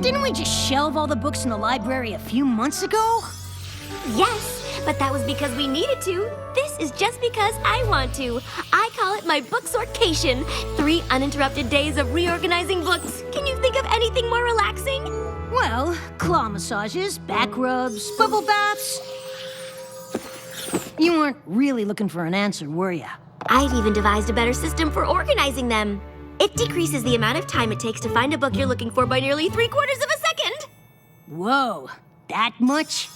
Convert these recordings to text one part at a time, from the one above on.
Didn't we just shelve all the books in the library a few months ago? Yes, but that was because we needed to. This is just because I want to. I call it my book sortcation. 3 uninterrupted days of reorganizing books. Can you think of anything more relaxing? Well, claw massages, back rubs, bubble baths. You weren't really looking for an answer, were ya? I've even devised a better system for organizing them. It decreases the amount of time it takes to find a book you're looking for by nearly 3/4 of a second. Whoa, that much?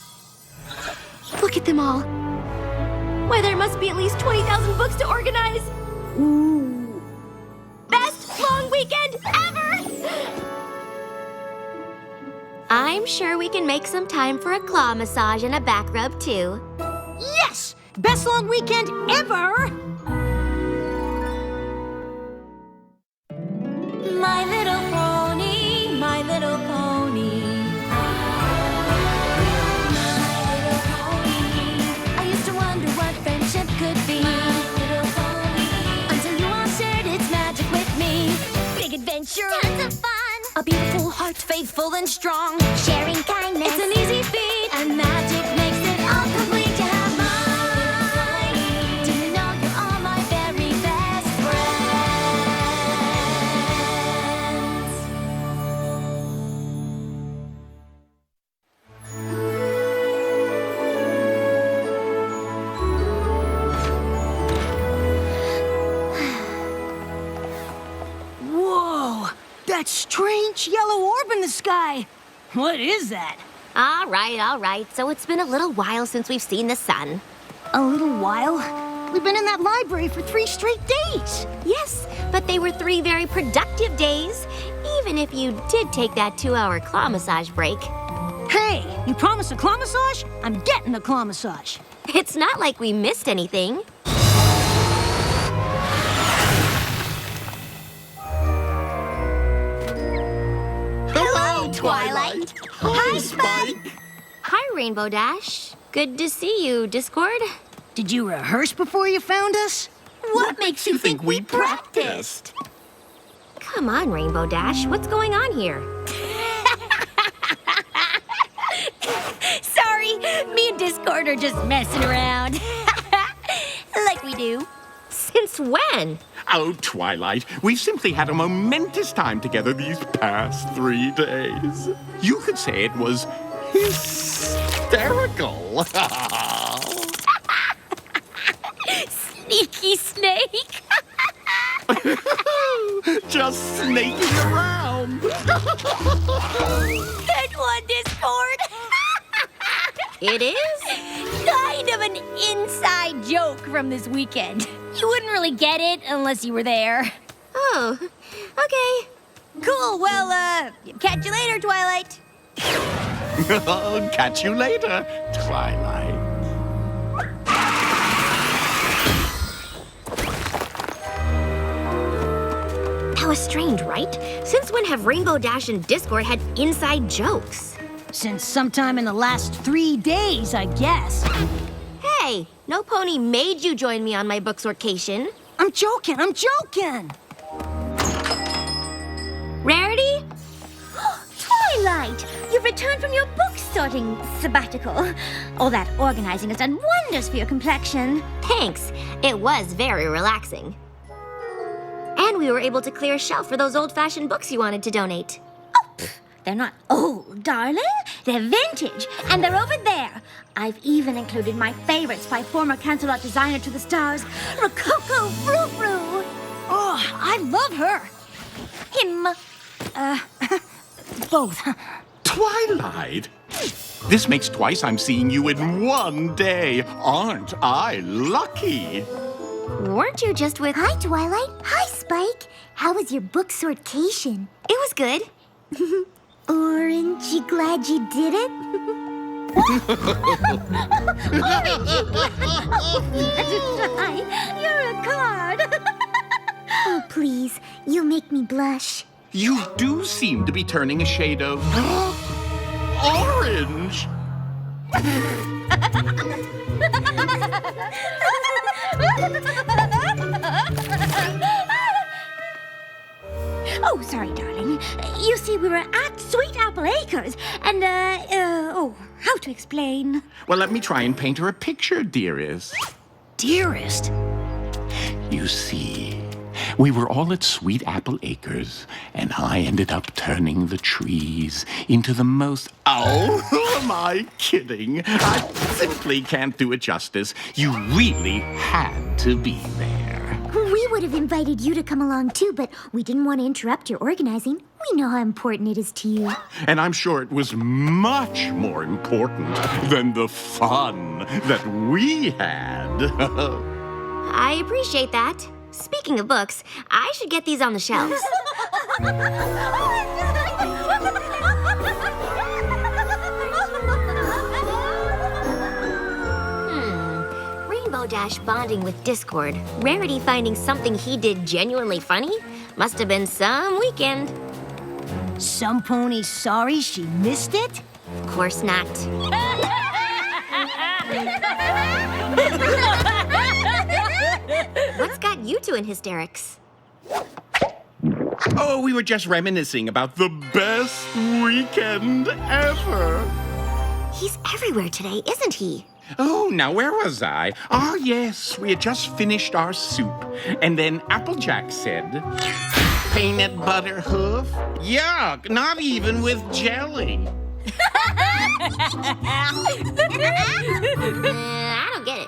Look at them all. Why, there must be at least 20,000 books to organize. Ooh. Best long weekend ever! I'm sure we can make some time for a claw massage and a back rub, too. Yes! Best long weekend ever! My little pony, my little pony. My little pony. I used to wonder what friendship could be. My little pony. Until you all shared its magic with me. Big adventure. Tons of fun. A beautiful heart, faithful and strong. Sharing kindness. It's an easy feat, and magic makes it all complete to have mine. Do you know you're all my very best friends? Whoa! That strange yellow orb in the sky! What is that? All right. So it's been a little while since we've seen the sun. A little while? We've been in that library for 3 straight days! Yes, but they were 3 very productive days, even if you did take that 2-hour claw massage break. Hey, you promised a claw massage? I'm getting a claw massage. It's not like we missed anything. Hello, Twilight. Hi, Spike. Hi, Rainbow Dash. Good to see you, Discord. Did you rehearse before you found us? What makes you think we practiced? Come on, Rainbow Dash. What's going on here? Sorry, me and Discord are just messing around. Like we do. Since when? Oh, Twilight, we've simply had a momentous time together these past 3 days. You could say it was hysterical. Sneaky snake. Just snaking around. Good one, Discord. It is? Kind of an inside joke from this weekend. You wouldn't really get it unless you were there. Oh, okay. Cool, well, catch you later, Twilight. Catch you later, Twilight. That was strange, right? Since when have Rainbow Dash and Discord had inside jokes? Since sometime in the last 3 days, I guess. Hey, no pony made you join me on my book sortcation. I'm joking. Rarity? Twilight, you've returned from your book sorting sabbatical. All that organizing has done wonders for your complexion. Thanks. It was very relaxing. And we were able to clear a shelf for those old-fashioned books you wanted to donate. They're not old, darling. They're vintage, and they're over there. I've even included my favorites by former Cancelot designer to the stars, Rococo Frou-Frou. Oh, I love her. Him. Both. Twilight? This makes twice I'm seeing you in 1 day. Aren't I lucky? Weren't you just with... Hi, Twilight. Hi, Spike. How was your book sortcation? It was good. Aren't you glad you did it? You're a card. Oh, please. You'll make me blush. You do seem to be turning a shade of... orange. Oh, sorry, darling. You see, we were at Sweet Apple Acres, and, how to explain? Well, let me try and paint her a picture, dearest. Dearest? You see, we were all at Sweet Apple Acres, and I ended up turning the trees into the most... Oh, who am I kidding? I simply can't do it justice. You really had to be there. We would have invited you to come along too, but we didn't want to interrupt your organizing. We know how important it is to you. And I'm sure it was much more important than the fun that we had. I appreciate that. Speaking of books, I should get these on the shelves. Rainbow Dash bonding with Discord. Rarity finding something he did genuinely funny? Must have been some weekend. Some pony's sorry she missed it? Of course not. What's got you two in hysterics? Oh, we were just reminiscing about the best weekend ever. He's everywhere today, isn't he? Oh, now where was I? Ah, yes, we had just finished our soup. And then Applejack said, peanut butter hoof? Yuck, not even with jelly. I don't get it.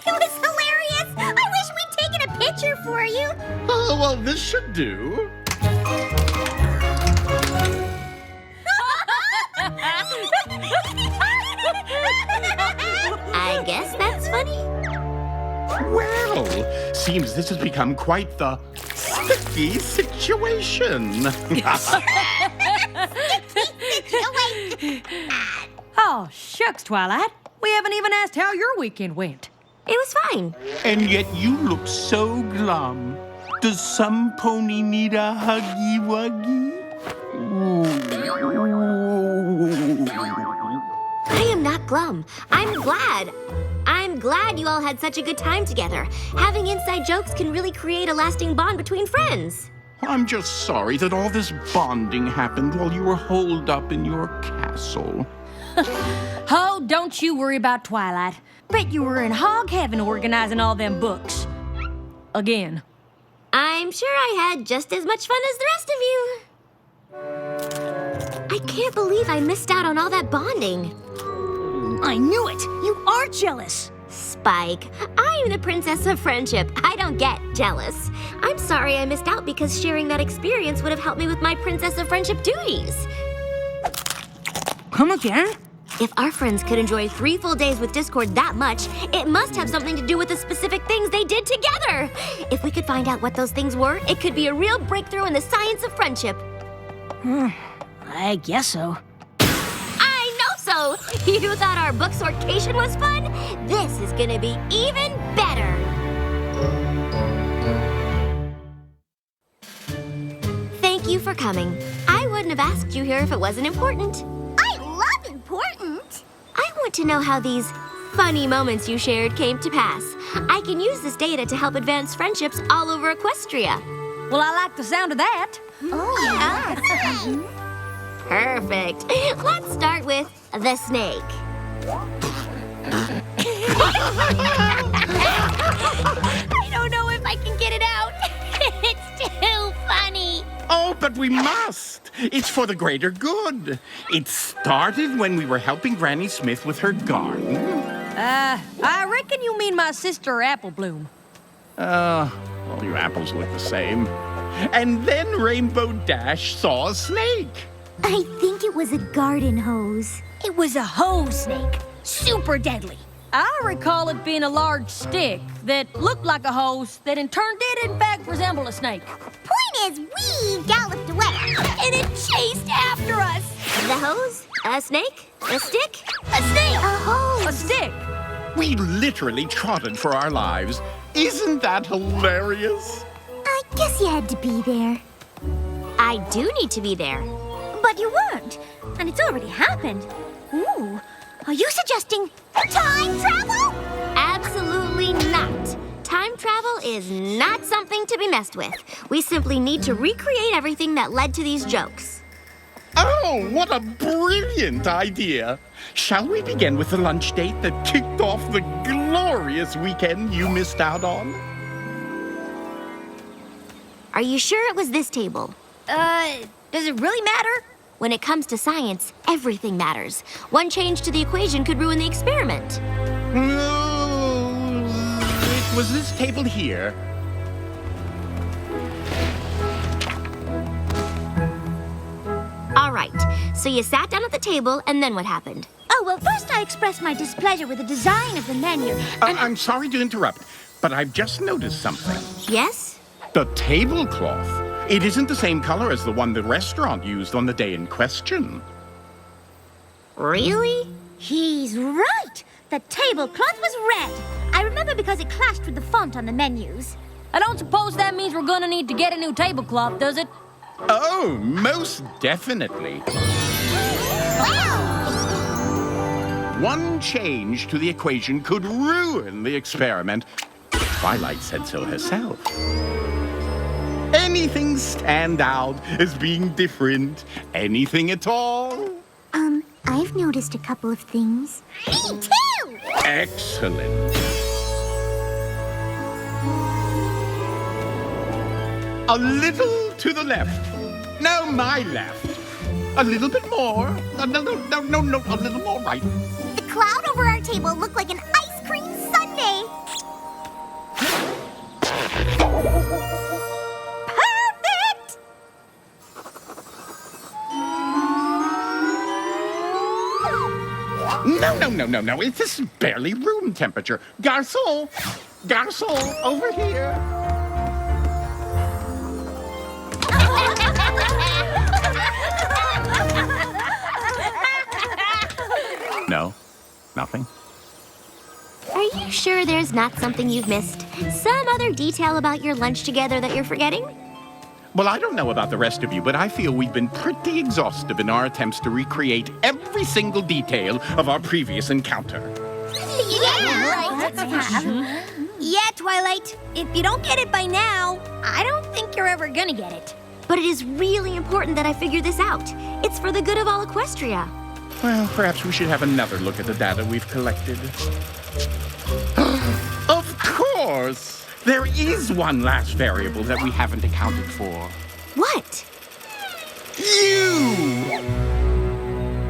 It was hilarious. I wish we'd taken a picture for you. Oh, well, this should do. I guess that's funny. Well, seems this has become quite the sticky situation. Oh, shucks, Twilight. We haven't even asked how your weekend went. It was fine. And yet you look so glum. Does some pony need a huggy-wuggy? I am not glum. I'm glad. I'm glad you all had such a good time together. Having inside jokes can really create a lasting bond between friends. I'm just sorry that all this bonding happened while you were holed up in your castle. Oh, don't you worry about Twilight. Bet you were in hog heaven organizing all them books. Again. I'm sure I had just as much fun as the rest of you. I can't believe I missed out on all that bonding. I knew it! You are jealous! Spike, I am the princess of friendship. I don't get jealous. I'm sorry I missed out because sharing that experience would have helped me with my princess of friendship duties. Come again? If our friends could enjoy 3 full days with Discord that much, it must have something to do with the specific things they did together. If we could find out what those things were, it could be a real breakthrough in the science of friendship. I guess so. I know so! You thought our book sortation was fun? This is gonna be even better. Thank you for coming. I wouldn't have asked you here if it wasn't important. I love important. I want to know how these funny moments you shared came to pass. I can use this data to help advance friendships all over Equestria. Well, I like the sound of that. Oh, yeah. Perfect. Let's start with the snake. I don't know if I can get it out. It's too funny. Oh, but we must. It's for the greater good. It started when we were helping Granny Smith with her garden. I reckon you mean my sister Apple Bloom. All you apples look the same. And then Rainbow Dash saw a snake. I think it was a garden hose. It was a hose snake. Super deadly. I recall it being a large stick that looked like a hose that in turn did in fact resemble a snake. Point is, we galloped away. And it chased after us. The hose? A snake? A stick? A snake! A hose? A stick! We literally trotted for our lives. Isn't that hilarious? I guess you had to be there. I do need to be there. But you weren't. And it's already happened. Ooh, are you suggesting time travel? Absolutely not. Time time travel is not something to be messed with. We simply need to recreate everything that led to these jokes. Oh, what a brilliant idea! Shall we begin with the lunch date that kicked off the glorious weekend you missed out on? Are you sure it was this table? Does it really matter? When it comes to science, everything matters. One change to the equation could ruin the experiment. No, it was this table here. All right, so you sat down at the table, and then what happened? Oh, well, first I expressed my displeasure with the design of the menu. I'm sorry to interrupt, but I've just noticed something. Yes? The tablecloth. It isn't the same color as the one the restaurant used on the day in question. Really? He's right. The tablecloth was red. I remember because it clashed with the font on the menus. I don't suppose that means we're gonna need to get a new tablecloth, does it? Oh, most definitely. One change to the equation could ruin the experiment. Twilight said so herself. Anything stand out as being different? Anything at all? I've noticed a couple of things. Me too! Excellent. A little to the left. No, my left. A little bit more. No, a little more right. The cloud over our table looked like an ice cream sundae. Perfect! No. This is barely room temperature. Garçon, over here. No, nothing. Are you sure there's not something you've missed? Some other detail about your lunch together that you're forgetting? Well, I don't know about the rest of you, but I feel we've been pretty exhaustive in our attempts to recreate every single detail of our previous encounter. Yeah, Twilight. If you don't get it by now, I don't think you're ever gonna get it. But it is really important that I figure this out. It's for the good of all Equestria. Well, perhaps we should have another look at the data we've collected. Of course! There is one last variable that we haven't accounted for. What? You!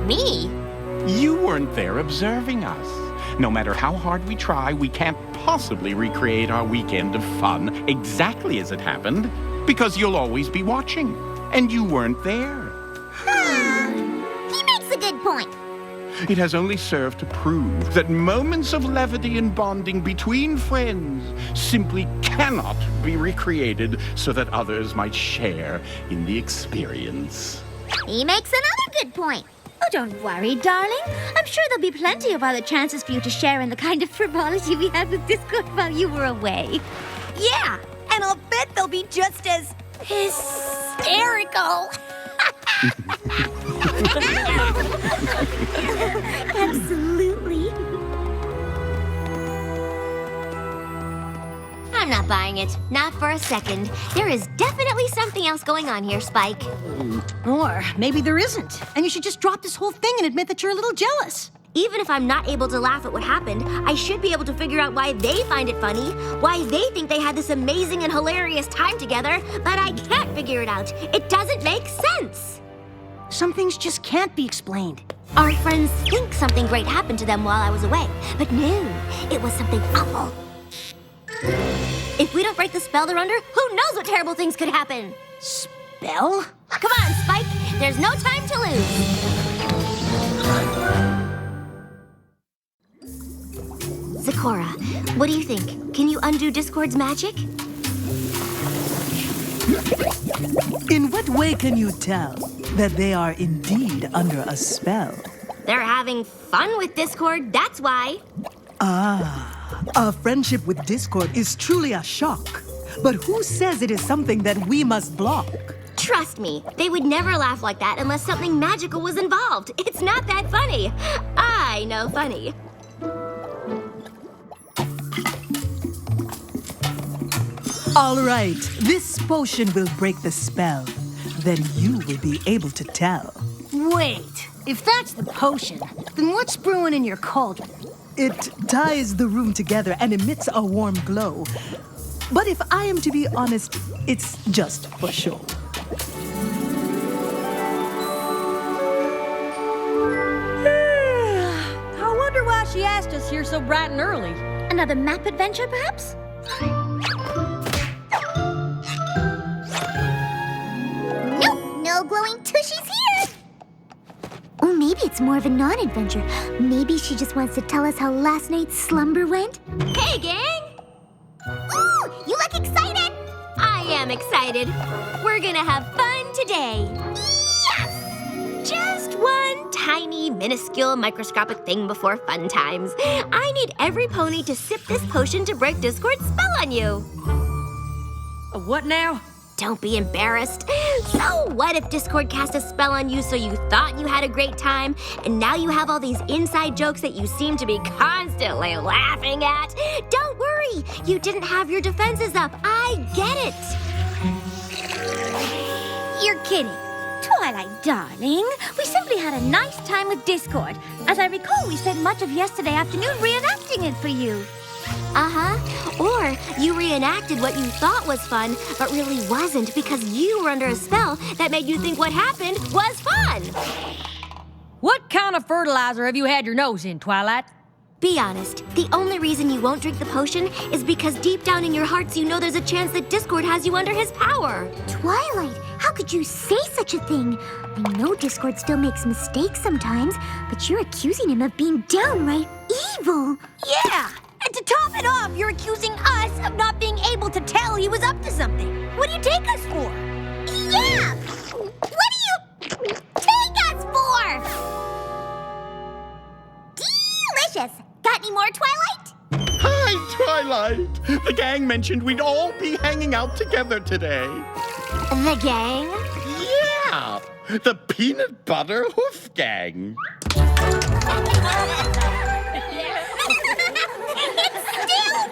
Me? You weren't there observing us. No matter how hard we try, we can't possibly recreate our weekend of fun exactly as it happened, because you'll always be watching, and you weren't there. He makes a good point. It has only served to prove that moments of levity and bonding between friends simply cannot be recreated so that others might share in the experience. He makes another good point. Oh, don't worry, darling. I'm sure there'll be plenty of other chances for you to share in the kind of frivolity we had with Discord while you were away. Yeah, and I'll bet they'll be just as hysterical. Absolutely. I'm not buying it. Not for a second. There is definitely something else going on here, Spike. Or maybe there isn't, and you should just drop this whole thing and admit that you're a little jealous. Even if I'm not able to laugh at what happened, I should be able to figure out why they find it funny, why they think they had this amazing and hilarious time together, but I can't figure it out. It doesn't make sense. Some things just can't be explained. Our friends think something great happened to them while I was away, but no, it was something awful. If we don't break the spell they're under, who knows what terrible things could happen? Spell? Come on, Spike. There's no time to lose. Zecora, what do you think? Can you undo Discord's magic? In what way can you tell that they are indeed under a spell? They're having fun with Discord, that's why. A friendship with Discord is truly a shock. But who says it is something that we must block? Trust me, they would never laugh like that unless something magical was involved. It's not that funny. I know funny. All right, this potion will break the spell. Then you will be able to tell. Wait, if that's the potion, then what's brewing in your cauldron? It ties the room together and emits a warm glow. But if I am to be honest, it's just for show. I wonder why she asked us here so bright and early. Another map adventure, perhaps? Nope, no glowing tushies here. Or maybe it's more of a non-adventure. Maybe she just wants to tell us how last night's slumber went. Hey, gang! Ooh, you look excited. I am excited. We're gonna have fun today. Yes! Just one tiny, minuscule, microscopic thing before fun times. I need every pony to sip this potion to break Discord's spell on you. What now? Don't be embarrassed. So what if Discord cast a spell on you so you thought you had a great time, and now you have all these inside jokes that you seem to be constantly laughing at? Don't worry, you didn't have your defenses up. I get it. You're kidding. Twilight, darling. We simply had a nice time with Discord. As I recall, we spent much of yesterday afternoon reenacting it for you. Uh-huh. Or you reenacted what you thought was fun, but really wasn't because you were under a spell that made you think what happened was fun. What kind of fertilizer have you had your nose in, Twilight? Be honest, the only reason you won't drink the potion is because deep down in your hearts you know there's a chance that Discord has you under his power. Twilight, how could you say such a thing? I know Discord still makes mistakes sometimes, but you're accusing him of being downright evil. Yeah! And to top it off, you're accusing us of not being able to tell he was up to something. What do you take us for? Yeah! What do you take us for? Delicious! Got any more, Twilight? Hi, Twilight. The gang mentioned we'd all be hanging out together today. The gang? Yeah, the Peanut Butter Hoof Gang. Still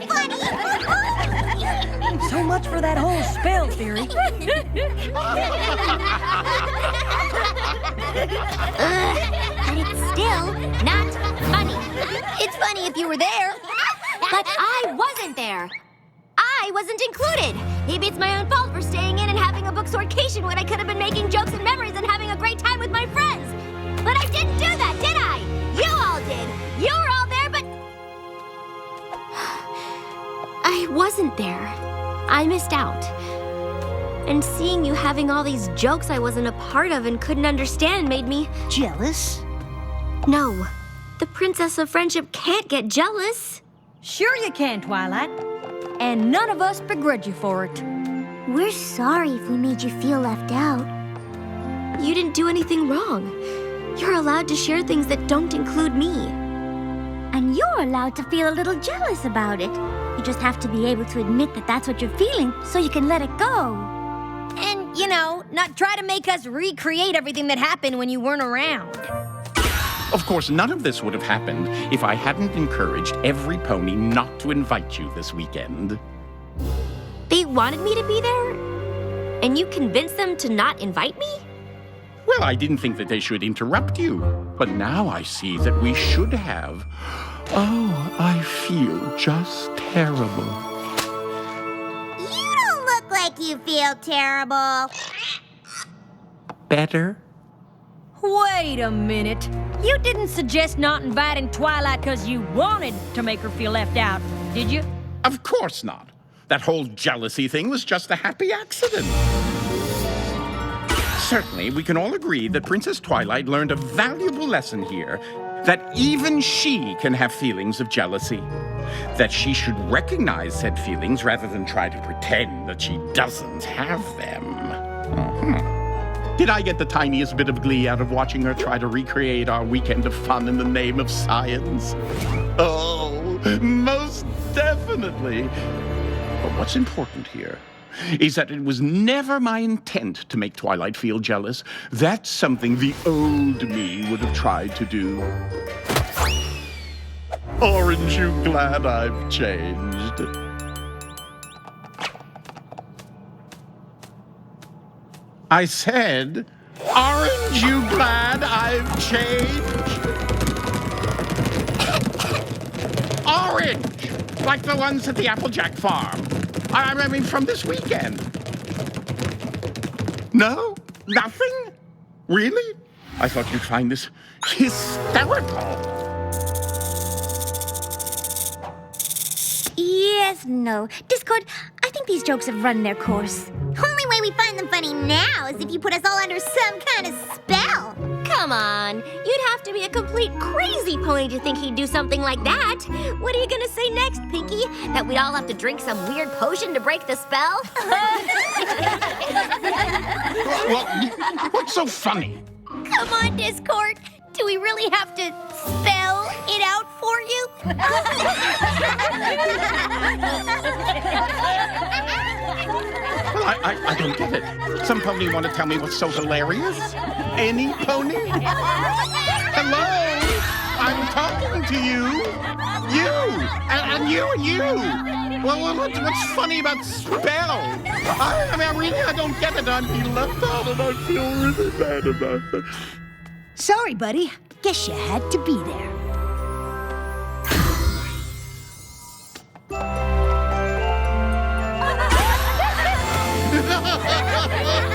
funny! So much for that whole spell theory. But it's still not funny. It's funny if you were there. But I wasn't there. I wasn't included. Maybe it's my own fault for staying in and having a booksorcation when I could have been making jokes and memories and having a great time with my friends. But I didn't do that, did I? You all did. You were all there, but I wasn't there. I missed out. And seeing you having all these jokes I wasn't a part of and couldn't understand made me... Jealous? No. The Princess of Friendship can't get jealous. Sure you can, Twilight. And none of us begrudge you for it. We're sorry if we made you feel left out. You didn't do anything wrong. You're allowed to share things that don't include me. And you're allowed to feel a little jealous about it. You just have to be able to admit that that's what you're feeling so you can let it go. And, you know, not try to make us recreate everything that happened when you weren't around. Of course, none of this would have happened if I hadn't encouraged every pony not to invite you this weekend. They wanted me to be there? And you convinced them to not invite me? Well, I didn't think that they should interrupt you, but now I see that we should have. Oh, I feel just terrible. You don't look like you feel terrible. Better? Wait a minute. You didn't suggest not inviting Twilight because you wanted to make her feel left out, did you? Of course not. That whole jealousy thing was just a happy accident. Certainly, we can all agree that Princess Twilight learned a valuable lesson here, that even she can have feelings of jealousy, that she should recognize said feelings rather than try to pretend that she doesn't have them. Did I get the tiniest bit of glee out of watching her try to recreate our weekend of fun in the name of science? Oh, most definitely. But what's important here is that it was never my intent to make Twilight feel jealous. That's something the old me would have tried to do. Aren't you glad I've changed? I said, aren't you glad I've changed? Orange! Like the ones at the Applejack farm. I mean, from this weekend. No? Nothing? Really? I thought you'd find this hysterical. Yes, no. Discord, I think these jokes have run their course. Only way we find them funny now is if you put us all under some kind of spell. Come on. You'd have to be a complete crazy pony to think he'd do something like that. What are you gonna say next, Pinky? That we'd all have to drink some weird potion to break the spell? Well, what's so funny? Come on, Discord. Do we really have to spell it out for you? Well, I don't get it. Some pony want to tell me what's so hilarious? Any pony? Hello? I'm talking to you. You! And you and you! Well, what's funny about spell? I don't get it. I'm being left out and I feel really bad about it. Sorry, buddy. Guess you had to be there. Ha ha ha ha!